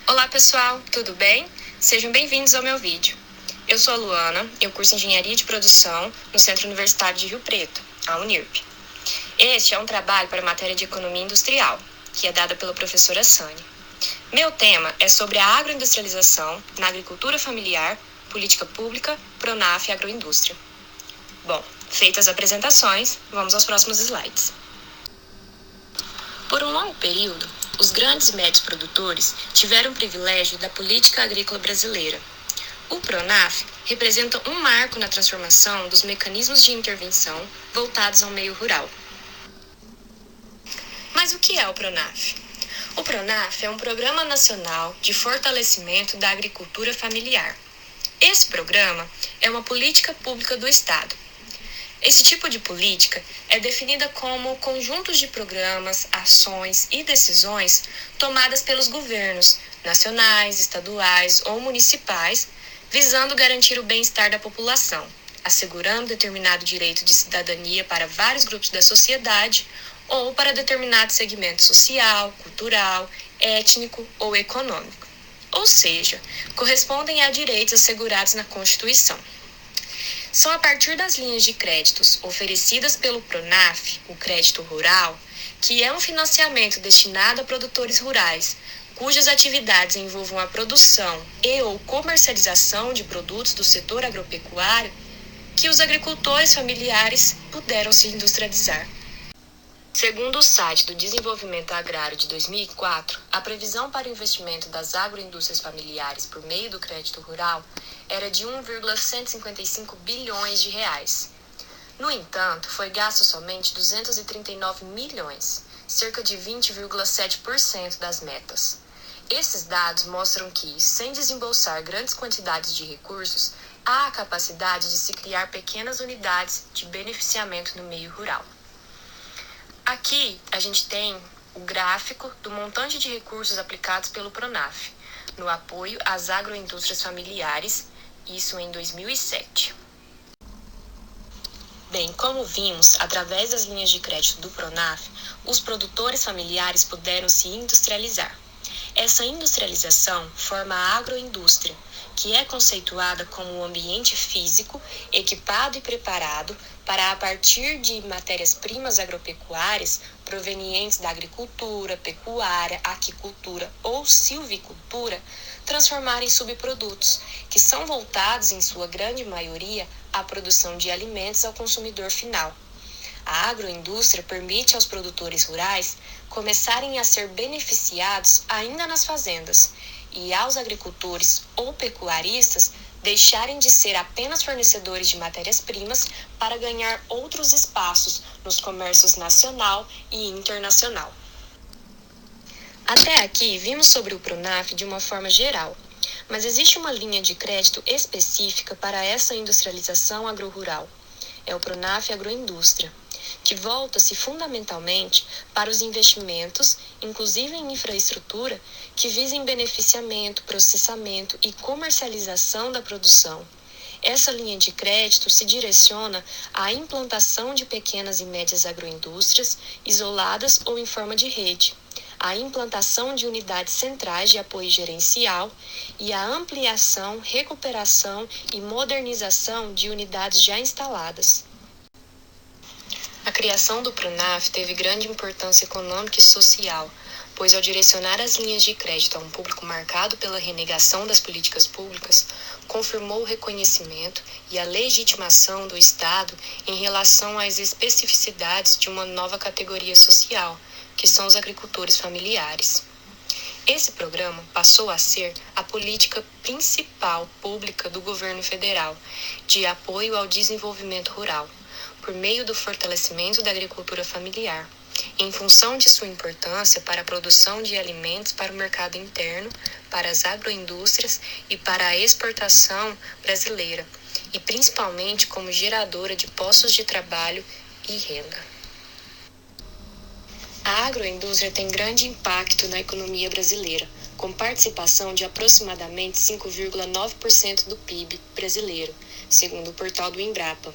Olá pessoal, tudo bem? Sejam bem-vindos ao meu vídeo. Eu sou a Luana, eu curso Engenharia de Produção no Centro Universitário de Rio Preto, a Unirp. Este é um trabalho para a matéria de Economia Industrial, que é dada pela professora Sânia. Meu tema é sobre a agroindustrialização na agricultura familiar, política pública, Pronaf e agroindústria. Bom, feitas as apresentações, vamos aos próximos slides. Por um longo período, os grandes e médios produtores tiveram o privilégio da política agrícola brasileira. O Pronaf representa um marco na transformação dos mecanismos de intervenção voltados ao meio rural. Mas o que é o Pronaf? O Pronaf é um programa nacional de fortalecimento da agricultura familiar. Esse programa é uma política pública do Estado. Esse tipo de política é definida como conjuntos de programas, ações e decisões tomadas pelos governos nacionais, estaduais ou municipais, visando garantir o bem-estar da população, assegurando determinado direito de cidadania para vários grupos da sociedade ou para determinado segmento social, cultural, étnico ou econômico. Ou seja, correspondem a direitos assegurados na Constituição. São a partir das linhas de créditos oferecidas pelo Pronaf, o crédito rural, que é um financiamento destinado a produtores rurais, cujas atividades envolvam a produção e ou comercialização de produtos do setor agropecuário, que os agricultores familiares puderam se industrializar. Segundo o site do Desenvolvimento Agrário de 2004, a previsão para o investimento das agroindústrias familiares por meio do crédito rural era de 1,155 bilhões de reais. No entanto, foi gasto somente 239 milhões, cerca de 20,7% das metas. Esses dados mostram que, sem desembolsar grandes quantidades de recursos, há a capacidade de se criar pequenas unidades de beneficiamento no meio rural. Aqui a gente tem o gráfico do montante de recursos aplicados pelo Pronaf no apoio às agroindústrias familiares, isso em 2007. Bem, como vimos, através das linhas de crédito do Pronaf, os produtores familiares puderam se industrializar. Essa industrialização forma a agroindústria, que é conceituada como um ambiente físico, equipado e preparado para, a partir de matérias-primas agropecuárias provenientes da agricultura, pecuária, aquicultura ou silvicultura, transformar em subprodutos, que são voltados, em sua grande maioria, à produção de alimentos ao consumidor final. A agroindústria permite aos produtores rurais começarem a ser beneficiados ainda nas fazendas e aos agricultores ou pecuaristas deixarem de ser apenas fornecedores de matérias-primas para ganhar outros espaços nos comércios nacional e internacional. Até aqui vimos sobre o Pronaf de uma forma geral, mas existe uma linha de crédito específica para essa industrialização agro-rural. É o Pronaf Agroindústria, que volta-se fundamentalmente para os investimentos, inclusive em infraestrutura, que visem beneficiamento, processamento e comercialização da produção. Essa linha de crédito se direciona à implantação de pequenas e médias agroindústrias, isoladas ou em forma de rede, à implantação de unidades centrais de apoio gerencial e à ampliação, recuperação e modernização de unidades já instaladas. A criação do Pronaf teve grande importância econômica e social, pois ao direcionar as linhas de crédito a um público marcado pela renegação das políticas públicas, confirmou o reconhecimento e a legitimação do Estado em relação às especificidades de uma nova categoria social, que são os agricultores familiares. Esse programa passou a ser a política principal pública do governo federal de apoio ao desenvolvimento rural, por meio do fortalecimento da agricultura familiar, em função de sua importância para a produção de alimentos para o mercado interno, para as agroindústrias e para a exportação brasileira, e principalmente como geradora de postos de trabalho e renda. A agroindústria tem grande impacto na economia brasileira, com participação de aproximadamente 5,9% do PIB brasileiro, segundo o portal do Embrapa,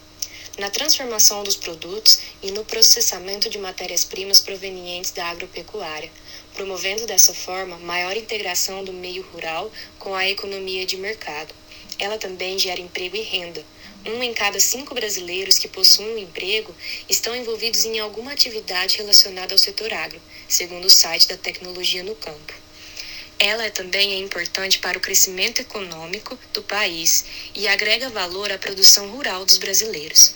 na transformação dos produtos e no processamento de matérias-primas provenientes da agropecuária, promovendo dessa forma maior integração do meio rural com a economia de mercado. Ela também gera emprego e renda. 1 em cada 5 brasileiros que possuem um emprego estão envolvidos em alguma atividade relacionada ao setor agro, segundo o site da Tecnologia no Campo. Ela também é importante para o crescimento econômico do país e agrega valor à produção rural dos brasileiros.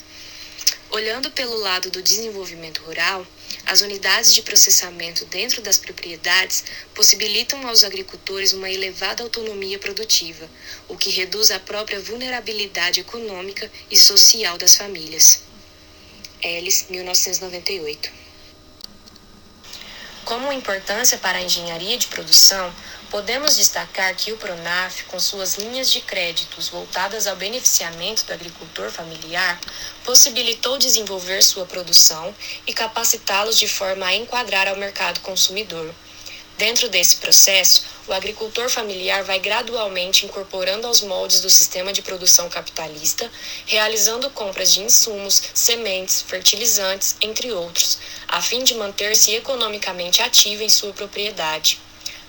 Olhando pelo lado do desenvolvimento rural, as unidades de processamento dentro das propriedades possibilitam aos agricultores uma elevada autonomia produtiva, o que reduz a própria vulnerabilidade econômica e social das famílias. Ellis, 1998. Como importância para a engenharia de produção, podemos destacar que o Pronaf, com suas linhas de créditos voltadas ao beneficiamento do agricultor familiar, possibilitou desenvolver sua produção e capacitá-los de forma a enquadrar ao mercado consumidor. Dentro desse processo, o agricultor familiar vai gradualmente incorporando aos moldes do sistema de produção capitalista, realizando compras de insumos, sementes, fertilizantes, entre outros, a fim de manter-se economicamente ativo em sua propriedade.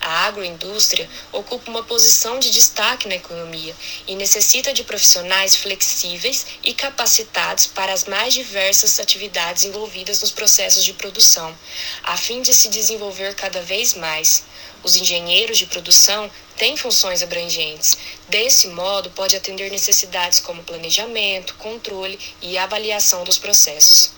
A agroindústria ocupa uma posição de destaque na economia e necessita de profissionais flexíveis e capacitados para as mais diversas atividades envolvidas nos processos de produção, a fim de se desenvolver cada vez mais. Os engenheiros de produção têm funções abrangentes. Desse modo, pode atender necessidades como planejamento, controle e avaliação dos processos.